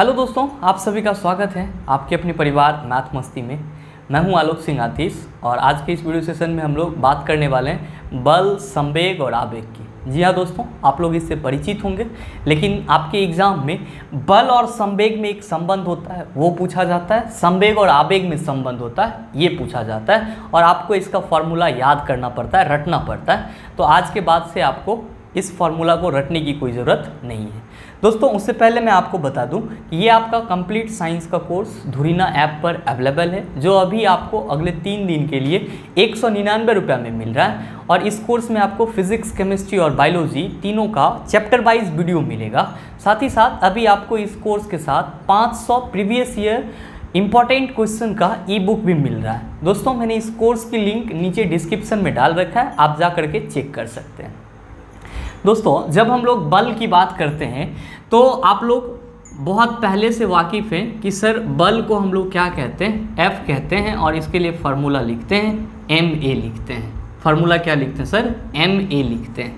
Hello दोस्तों, आप सभी का स्वागत है आपके अपने परिवार मैथ मस्ती में। मैं हूं आलोक सिंह आतिश और आज के इस वीडियो सेशन में हम लोग बात करने वाले हैं बल, संवेग और आवेग की। जी हाँ दोस्तों, आप लोग इससे परिचित होंगे, लेकिन आपके एग्जाम में बल और संवेग में एक संबंध होता है वो पूछा जाता है, संवेग और आवेग में संबंध होता है ये पूछा जाता है, और आपको इसका फॉर्मूला याद करना पड़ता है, रटना पड़ता है। तो आज के बाद से आपको इस फॉर्मूला को रटने की कोई ज़रूरत नहीं है दोस्तों। उससे पहले मैं आपको बता दूं कि ये आपका कंप्लीट साइंस का कोर्स धुरीना ऐप पर अवेलेबल है, जो अभी आपको अगले 3 दिन के लिए 199 रुपये में मिल रहा है। और इस कोर्स में आपको फिजिक्स, केमिस्ट्री और बायोलॉजी तीनों का चैप्टर वाइज वीडियो मिलेगा। साथ ही साथ अभी आपको इस कोर्स के साथ 500 प्रीवियस ईयर इंपॉर्टेंट क्वेश्चन का ई बुक भी मिल रहा है। दोस्तों, मैंने इस कोर्स की लिंक नीचे डिस्क्रिप्शन में डाल रखा है, आप जा करके चेक कर सकते हैं। दोस्तों, जब हम लोग बल की बात करते हैं तो आप लोग बहुत पहले से वाकिफ़ हैं कि सर बल को हम लोग क्या कहते हैं, F कहते हैं, और इसके लिए फार्मूला लिखते हैं ma लिखते हैं। फार्मूला क्या लिखते हैं सर, ma लिखते हैं।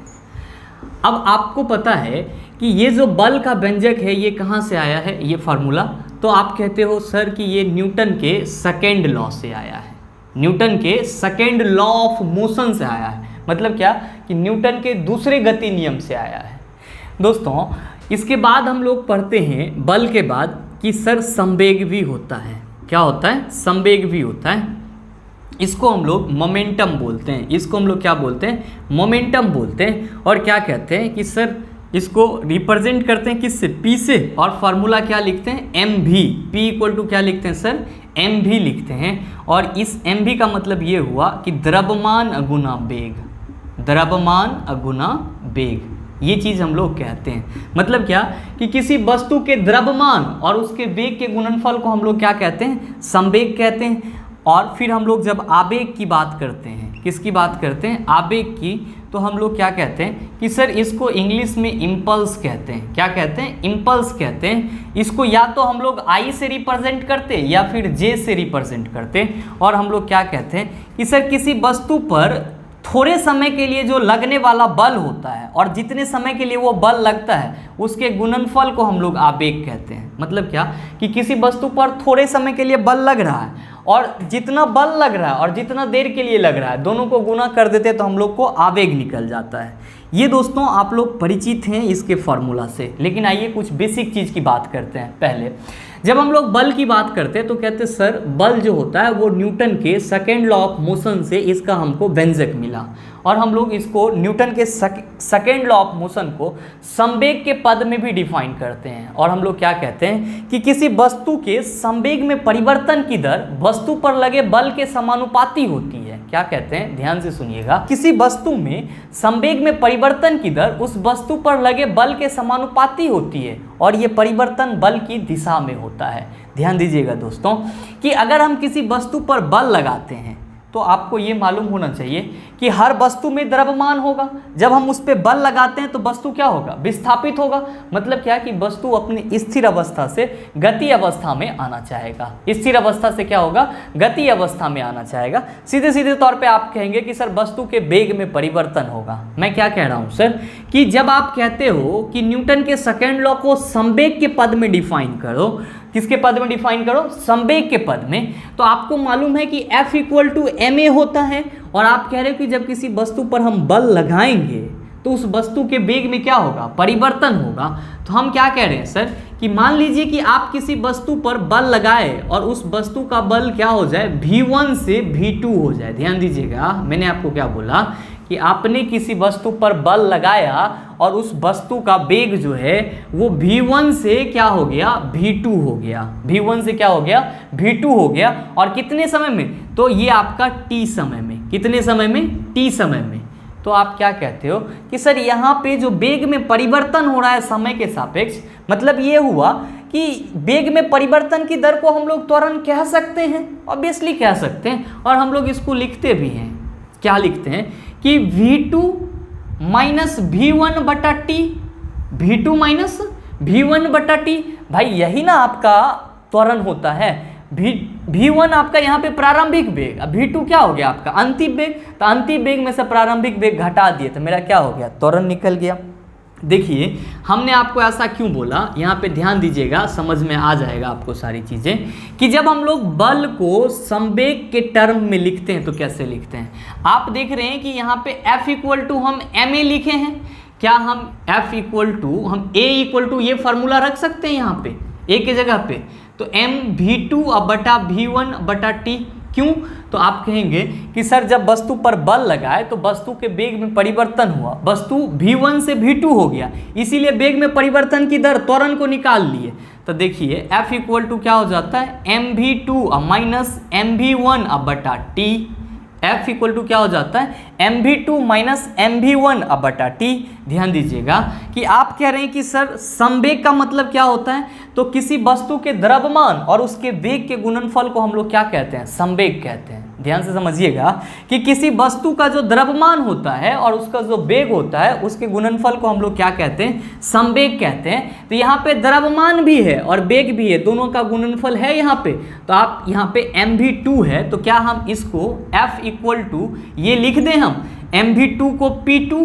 अब आपको पता है कि ये जो बल का व्यंजक है ये कहाँ से आया है, ये फार्मूला, तो आप कहते हो सर कि ये न्यूटन के सेकेंड लॉ से आया है, न्यूटन के सेकेंड लॉ ऑफ मोशन से आया है। मतलब क्या कि न्यूटन के दूसरे गति नियम से आया है। दोस्तों, इसके बाद हम लोग पढ़ते हैं बल के बाद कि सर संवेग भी होता है। क्या होता है, संवेग भी होता है। इसको हम लोग मोमेंटम बोलते हैं, इसको हम लोग क्या बोलते हैं, मोमेंटम बोलते हैं। और क्या कहते हैं कि सर इसको रिप्रेजेंट करते हैं किससे, P से, और फार्मूला क्या लिखते हैं, mv। P इक्वल टू क्या लिखते हैं सर, mv लिखते हैं। और इस mv का मतलब ये हुआ कि द्रव्यमान अगुना वेग, द्रव्यमान अगुना वेग, ये चीज़ हम लोग कहते हैं। मतलब क्या कि किसी वस्तु के द्रव्यमान और उसके वेग के गुणनफल को हम लोग क्या कहते हैं, संवेग कहते हैं। और फिर हम लोग जब आवेग की बात करते हैं, किसकी बात करते हैं, आवेग की, तो हम लोग क्या कहते हैं कि सर इसको इंग्लिश में इम्पल्स कहते हैं। क्या कहते हैं, इम्पल्स कहते हैं। इसको या तो हम लोग I से रिप्रेजेंट करते हैं या फिर J से रिप्रेजेंट करते हैं। और हम लोग क्या कहते हैं कि सर किसी वस्तु पर थोड़े समय के लिए जो लगने वाला बल होता है और जितने समय के लिए वो बल लगता है उसके गुणनफल को हम लोग आवेग कहते हैं। मतलब क्या कि किसी वस्तु पर थोड़े समय के लिए बल लग रहा है और जितना बल लग रहा है और जितना देर के लिए लग रहा है दोनों को गुना कर देते हैं तो हम लोग को आवेग निकल जाता है। ये दोस्तों आप लोग परिचित हैं इसके फॉर्मूला से। लेकिन आइए कुछ बेसिक चीज़ की बात करते हैं। पहले जब हम लोग बल की बात करते हैं तो कहते हैं सर बल जो होता है वो न्यूटन के सेकेंड लॉ ऑफ मोशन से इसका हमको व्यंजक मिला, और हम लोग इसको न्यूटन के सेकेंड लॉ ऑफ मोशन को संवेग के पद में भी डिफाइन करते हैं। और हम लोग क्या कहते हैं कि किसी वस्तु के संवेग में परिवर्तन की दर वस्तु पर लगे बल के समानुपाती होती है। क्या कहते हैं, ध्यान से सुनिएगा, किसी वस्तु में संवेग में परिवर्तन की दर उस वस्तु पर लगे बल के समानुपाती होती है, और ये परिवर्तन बल की दिशा में होता है। ध्यान दीजिएगा दोस्तों कि अगर हम किसी वस्तु पर बल लगाते हैं तो आपको ये मालूम होना चाहिए कि हर वस्तु में द्रव्यमान होगा। जब हम उस पर बल लगाते हैं तो वस्तु क्या होगा, विस्थापित होगा। मतलब क्या कि वस्तु अपनी स्थिर अवस्था से गति अवस्था में आना चाहेगा। स्थिर अवस्था से क्या होगा, गति अवस्था में आना चाहेगा। सीधे सीधे तौर पे आप कहेंगे कि सर वस्तु के वेग में परिवर्तन होगा। मैं क्या कह रहा हूँ सर कि जब आप कहते हो कि न्यूटन के सेकेंड लॉ को संवेग के पद में डिफाइन करो, किसके पद में डिफाइन करो, संवेग के पद में, तो आपको मालूम है कि F इक्वल टू ma होता है। और आप कह रहे हो कि जब किसी वस्तु पर हम बल लगाएंगे तो उस वस्तु के वेग में क्या होगा, परिवर्तन होगा। तो हम क्या कह रहे हैं सर कि मान लीजिए कि आप किसी वस्तु पर बल लगाए और उस वस्तु का बल क्या हो जाए, V1 से V2 हो जाए। ध्यान दीजिएगा, मैंने आपको क्या बोला कि आपने किसी वस्तु पर बल लगाया और उस वस्तु का वेग जो है वो V1 से क्या हो गया, V2 हो गया। V1 से क्या हो गया, V2 हो गया। और कितने समय में, तो ये आपका T समय में, कितने समय में, T समय में। तो आप क्या कहते हो कि सर यहाँ पे जो वेग में परिवर्तन हो रहा है समय के सापेक्ष, मतलब ये हुआ कि वेग में परिवर्तन की दर को हम लोग त्वरण कह सकते हैं, ऑब्वियसली कह सकते हैं। और हम लोग इसको लिखते भी हैं, क्या लिखते हैं कि V2 माइनस V1 बटा T, V2 माइनस V1 बटा T। भाई यही ना आपका त्वरण होता है। V1 आपका यहाँ पे प्रारंभिक वेग, अब V2 क्या हो गया आपका अंतिम वेग। तो अंतिम वेग में से प्रारंभिक वेग घटा दिए तो मेरा क्या हो गया, त्वरण निकल गया। देखिए हमने आपको ऐसा क्यों बोला, यहाँ पे ध्यान दीजिएगा, समझ में आ जाएगा आपको सारी चीज़ें, कि जब हम लोग बल को संवेग के टर्म में लिखते हैं तो कैसे लिखते हैं। आप देख रहे हैं कि यहाँ पे F इक्वल टू हम ma लिखे हैं, क्या हम F इक्वल टू हम a इक्वल टू ये फार्मूला रख सकते हैं यहाँ पे a के जगह पे, तो mv2 बटा v1 बटा t। क्यों? तो आप कहेंगे कि सर जब वस्तु पर बल लगाए तो वस्तु के वेग में परिवर्तन हुआ, वस्तु v1 से v2 हो गया, इसीलिए वेग में परिवर्तन की दर त्वरण को निकाल लिए। तो देखिए F इक्वल टू क्या हो जाता है, mv2 माइनस mv1 बटा t। F इक्वल टू क्या हो जाता है, mv2 माइनस mv1 बटा t। ध्यान दीजिएगा कि आप कह रहे हैं कि सर संवेग का मतलब क्या होता है, तो किसी वस्तु के द्रव्यमान और उसके वेग के गुणनफल को हम लोग क्या कहते हैं, संवेग कहते हैं। ध्यान से समझिएगा कि किसी वस्तु का जो द्रव्यमान होता है और उसका जो वेग होता है उसके गुणनफल को हम लोग क्या कहते हैं, संवेग कहते हैं। तो यहाँ पे द्रव्यमान भी है और वेग भी है, दोनों का गुणनफल है यहाँ पे। तो आप यहाँ पे mv2 है, तो क्या हम इसको F इक्वल टू ये लिख दें, हम mv2 को p2,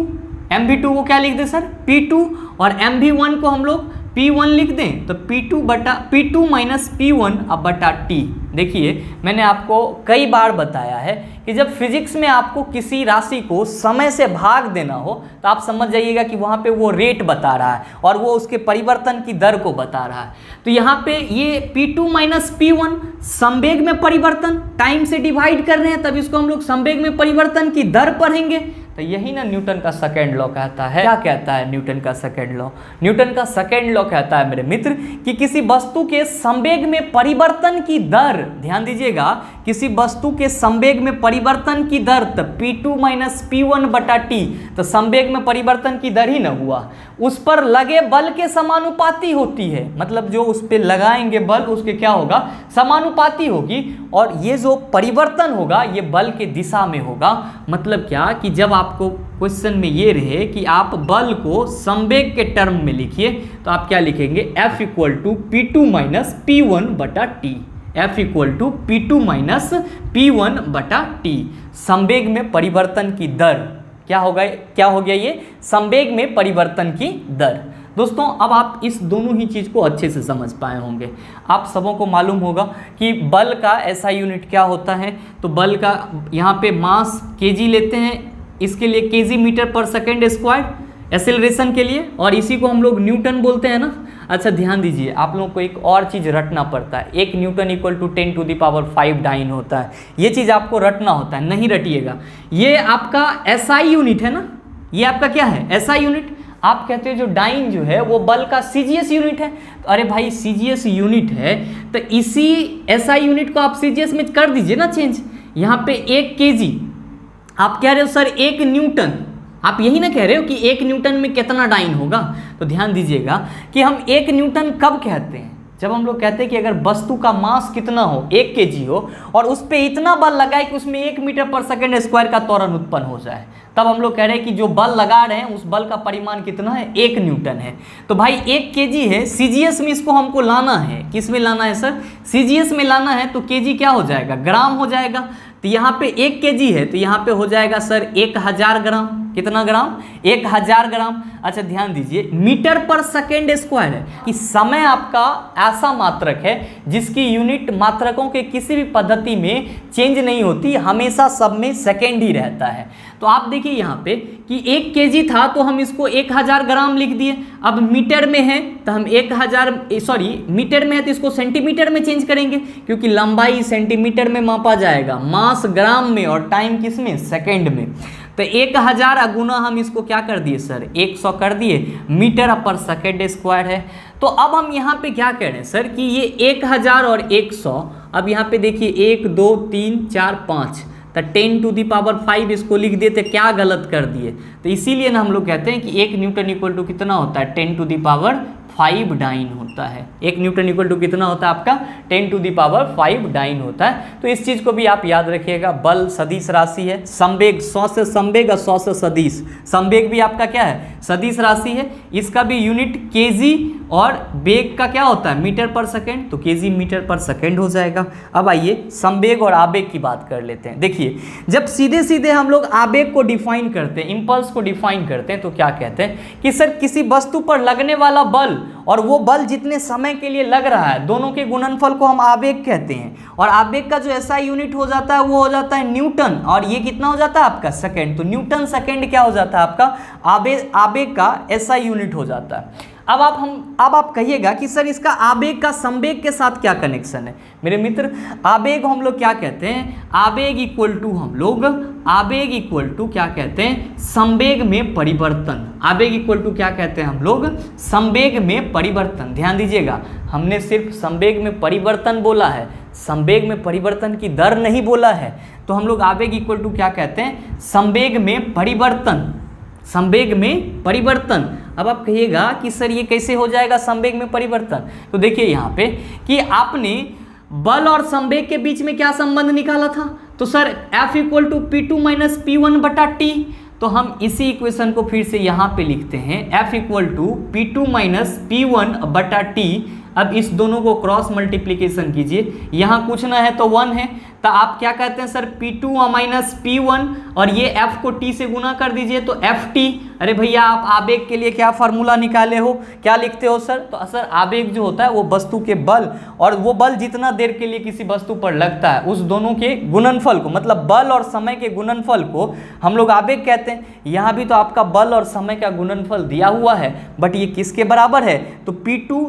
mv2 को क्या लिख दें सर, p2, और mv1 को हम लोग p1 लिख दें, तो p2 माइनस p1 बटा t। देखिए मैंने आपको कई बार बताया है कि जब फिजिक्स में आपको किसी राशि को समय से भाग देना हो तो आप समझ जाइएगा कि वहाँ पे वो रेट बता रहा है और वो उसके परिवर्तन की दर को बता रहा है। तो यहाँ पे ये p2 माइनस p1 संवेग में परिवर्तन, टाइम से डिवाइड कर रहे हैं, तब इसको हम लोग संवेग में परिवर्तन की दर पढ़ेंगे। तो यही ना न्यूटन का सेकेंड लॉ कहता है। क्या कहता है न्यूटन का सेकेंड लॉ? न्यूटन का सेकेंड लॉ कहता है मेरे मित्र कि किसी वस्तु के संवेग में परिवर्तन की दर, ध्यान दीजिएगा, किसी वस्तु के संवेग में परिवर्तन की दर तो p2 माइनस p1 बटा t, तो संवेग में परिवर्तन की दर ही ना हुआ, उस पर लगे बल के समानुपाती होती है। मतलब जो उस पर लगाएंगे बल उसके क्या होगा, समानुपाती होगी, और ये जो परिवर्तन होगा ये बल के दिशा में होगा। मतलब क्या कि जब आपको क्वेश्चन में ये रहे कि आप बल को संवेग के टर्म में लिखिए तो आप क्या लिखेंगे, F equal to p2 minus p1 बटा t। F equal to p2 minus p1 बटा t। संवेग में परिवर्तन की दर क्या होगा, क्या हो गया ये, संवेग में परिवर्तन की दर। दोस्तों अब आप इस दोनों ही चीज़ को अच्छे से समझ पाए होंगे। आप सबों को मालूम होगा कि बल का ऐसा यूनिट क्या होता है, तो बल का यहाँ पे मास केजी लेते हैं, इसके लिए केजी मीटर पर सेकेंड स्क्वायर एक्सेलरेशन के लिए, और इसी को हम लोग न्यूटन बोलते हैं ना। अच्छा ध्यान दीजिए, आप लोगों को एक और चीज़ रटना पड़ता है, 1 newton equal to 10 to the power 5 dyne होता है। ये चीज़ आपको रटना होता है, नहीं रटिएगा। ये आपका SI यूनिट है ना, ये आपका क्या है, SI यूनिट। आप कहते हो जो डाइन जो है वो बल का CGS यूनिट है, तो अरे भाई CGS यूनिट है तो इसी SI यूनिट को आप CGS में कर दीजिए ना चेंज। यहाँ पे 1 kg, आप कह रहे हो सर 1 न्यूटन, आप यही ना कह रहे हो कि 1 न्यूटन में कितना डाइन होगा। तो ध्यान दीजिएगा कि हम 1 न्यूटन कब कहते हैं, जब हम लोग कहते हैं कि अगर वस्तु का मास कितना हो, 1 kg हो, और उस पर इतना बल लगाए कि उसमें 1 मीटर पर सेकेंड स्क्वायर का त्वरण उत्पन्न हो जाए, तब हम लोग कह रहे हैं कि जो बल लगा रहे हैं उस बल का परिमाण कितना है, 1 न्यूटन है। तो भाई 1 kg है, CGS में इसको हमको लाना है, किस में लाना है सर, CGS में लाना है, तो kg क्या हो जाएगा, ग्राम हो जाएगा। तो यहाँ पे 1 kg है तो यहाँ पे हो जाएगा सर 1000 ग्राम। कितना ग्राम, 1000 ग्राम। अच्छा ध्यान दीजिए, मीटर पर सेकेंड स्क्वायर है कि समय आपका ऐसा मात्रक है जिसकी यूनिट मात्रकों के किसी भी पद्धति में चेंज नहीं होती, हमेशा सब में सेकेंड ही रहता है। तो आप देखिए यहाँ पे कि 1 kg था तो हम इसको 1000 ग्राम लिख दिए। अब मीटर में है तो हम मीटर में है तो इसको सेंटीमीटर में चेंज करेंगे, क्योंकि लंबाई सेंटीमीटर में मापा जाएगा, मास ग्राम में, और टाइम किस में, सेकेंड में। तो 1000 गुना हम इसको क्या कर दिए सर, 100 कर दिए, मीटर पर सेकेंड स्क्वायर है। तो अब हम यहाँ पे क्या कह रहे हैं सर कि ये 1000 और 100, अब यहाँ पे देखिए 1 2 3 4 5, तो 10 टू दी पावर 5 इसको लिख दिए, तो क्या गलत कर दिए। तो इसीलिए ना हम लोग कहते हैं कि 1 न्यूटन इक्वल टू कितना होता है, 10 टू दी पावर 5 डाइन होता है। 1 न्यूटन इक्वल टू कितना होता है आपका 10 टू द पावर 5 डाइन होता है। तो इस चीज़ को भी आप याद रखिएगा। बल सदिश राशि है, संवेग 100 से संवेग और 100 से सदिश। संवेग भी आपका क्या है सदिश राशि है, इसका भी यूनिट केजी और वेग का क्या होता है मीटर पर सेकेंड, तो केजी मीटर पर सेकेंड हो जाएगा। अब आइए संवेग और आवेग की बात कर लेते हैं। देखिए जब सीधे सीधे हम लोग आवेग को डिफाइन करते हैं, इंपल्स को डिफाइन करते हैं, तो क्या कहते हैं कि सर किसी वस्तु पर लगने वाला बल और वो बल जितने समय के लिए लग रहा है दोनों के गुणनफल को हम आवेग कहते हैं। और आवेग का जो एसआई यूनिट हो जाता है वो हो जाता है न्यूटन, और ये कितना हो जाता है आपका सेकेंड। तो न्यूटन सेकेंड क्या हो जाता है आपका आवेग का एसआई यूनिट हो जाता है। अब आप कहिएगा कि सर इसका आवेग का संवेग के साथ क्या कनेक्शन है। मेरे मित्र आवेग हम लोग क्या कहते हैं, आवेग इक्वल टू क्या कहते हैं संवेग में परिवर्तन। आवेग इक्वल टू क्या कहते हैं हम लोग संवेग में परिवर्तन। ध्यान दीजिएगा हमने सिर्फ संवेग में परिवर्तन बोला है, संवेग में परिवर्तन की दर नहीं बोला है। तो हम लोग आवेग इक्वल टू क्या कहते हैं संवेग में परिवर्तन, संवेग में परिवर्तन। अब आप कहिएगा कि सर ये कैसे हो जाएगा संवेग में परिवर्तन। तो देखिए यहाँ पे कि आपने बल और संवेग के बीच में क्या संबंध निकाला था, तो sir F equal to P2 minus P1 बटा T। तो हम इसी इक्वेशन को फिर से यहाँ पे लिखते हैं F equal to P2 minus P1 बटा T। अब इस दोनों को क्रॉस मल्टीप्लिकेशन कीजिए, यहाँ कुछ ना है तो 1 है, तो आप क्या कहते हैं सर P2 माइनस P1 और ये F को T से गुना कर दीजिए तो FT। अरे भैया आप आवेग के लिए क्या फार्मूला निकाले हो, क्या लिखते हो सर, तो सर आवेग जो होता है वो वस्तु के बल और वो बल जितना देर के लिए किसी वस्तु पर लगता है उस दोनों के गुणनफल को, मतलब बल और समय के गुणनफल को हम लोग आवेग कहते हैं। यहाँ भी तो आपका बल और समय का गुणनफल दिया हुआ है, बट ये किसके बराबर है, तो P2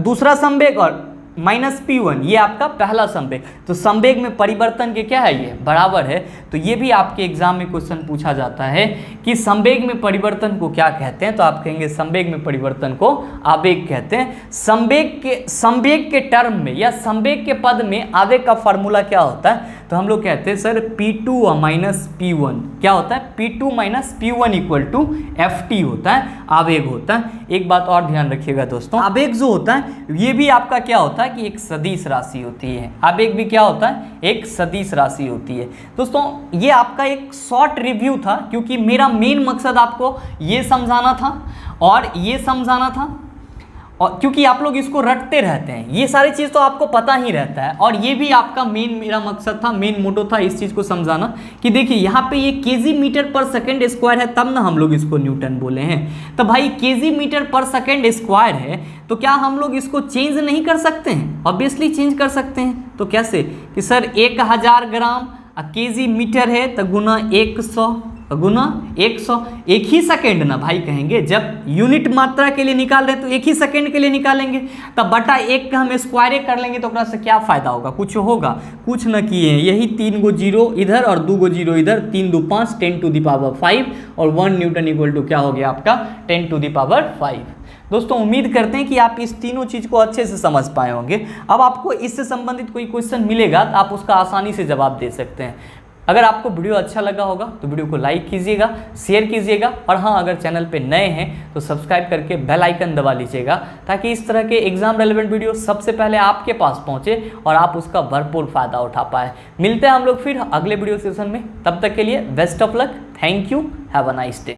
दूसरा संवेग और माइनस P1 ये आपका पहला संवेग। तो संवेग में परिवर्तन के क्या है ये बराबर है। तो ये भी आपके एग्जाम में क्वेश्चन पूछा जाता है कि संवेग में परिवर्तन को क्या कहते हैं, तो आप कहेंगे संवेग में परिवर्तन को आवेग कहते हैं। संवेग के टर्म में या संवेग के पद में आवेग का फॉर्मूला क्या होता है, तो हम लोग कहते हैं सर P2 माइनस P1 क्या होता है, P2 minus P1 equal to FT होता है, आवेग होता है। एक बात और ध्यान रखिएगा दोस्तों, आवेग जो होता है ये भी आपका क्या होता है कि एक सदिश राशि होती है। आवेग भी क्या होता है, एक सदिश राशि होती है। दोस्तों ये आपका एक शॉर्ट रिव्यू था, क्योंकि मेरा मेन मकसद आपको ये समझाना था और ये समझाना था, और क्योंकि आप लोग इसको रटते रहते हैं, ये सारी चीज़ तो आपको पता ही रहता है, और ये भी आपका मेरा मकसद था, मेन मोटो था इस चीज़ को समझाना कि देखिए यहाँ पे ये केजी मीटर पर सेकेंड स्क्वायर है, तब ना हम लोग इसको न्यूटन बोले हैं। तो भाई केजी मीटर पर सेकेंड स्क्वायर है तो क्या हम लोग इसको चेंज नहीं कर सकते हैं, ऑब्वियसली चेंज कर सकते हैं। तो कैसे कि सर 1000 ग्राम केजी मीटर है तो गुना 100 गुना 100, एक ही सेकेंड ना भाई कहेंगे, जब यूनिट मात्रा के लिए निकाल रहे हैं तो एक ही सेकेंड के लिए निकालेंगे, तब बटा 1 का हम स्क्वायर कर लेंगे तो उससे क्या फायदा होगा, कुछ होगा, कुछ न किए हैं। यही 3 गो जीरो इधर और 2 गो जीरो इधर, 3 2 5 10 टू द पावर 5 और 1 न्यूटन इक्वल टू क्या हो गया आपका 10 टू द पावर 5। दोस्तों उम्मीद करते हैं कि आप इस तीनों चीज़ को अच्छे से समझ पाए होंगे। अब आपको इससे संबंधित कोई क्वेश्चन मिलेगा तो आप उसका आसानी से जवाब दे सकते हैं। अगर आपको वीडियो अच्छा लगा होगा तो वीडियो को लाइक कीजिएगा, शेयर कीजिएगा, और हाँ अगर चैनल पे नए हैं तो सब्सक्राइब करके बेल आइकन दबा लीजिएगा, ताकि इस तरह के एग्जाम रेलेवेंट वीडियो सबसे पहले आपके पास पहुँचे और आप उसका भरपूर फ़ायदा उठा पाए। मिलते हैं हम लोग फिर अगले वीडियो सेशन में, तब तक के लिए best of luck, thank you, have a nice day.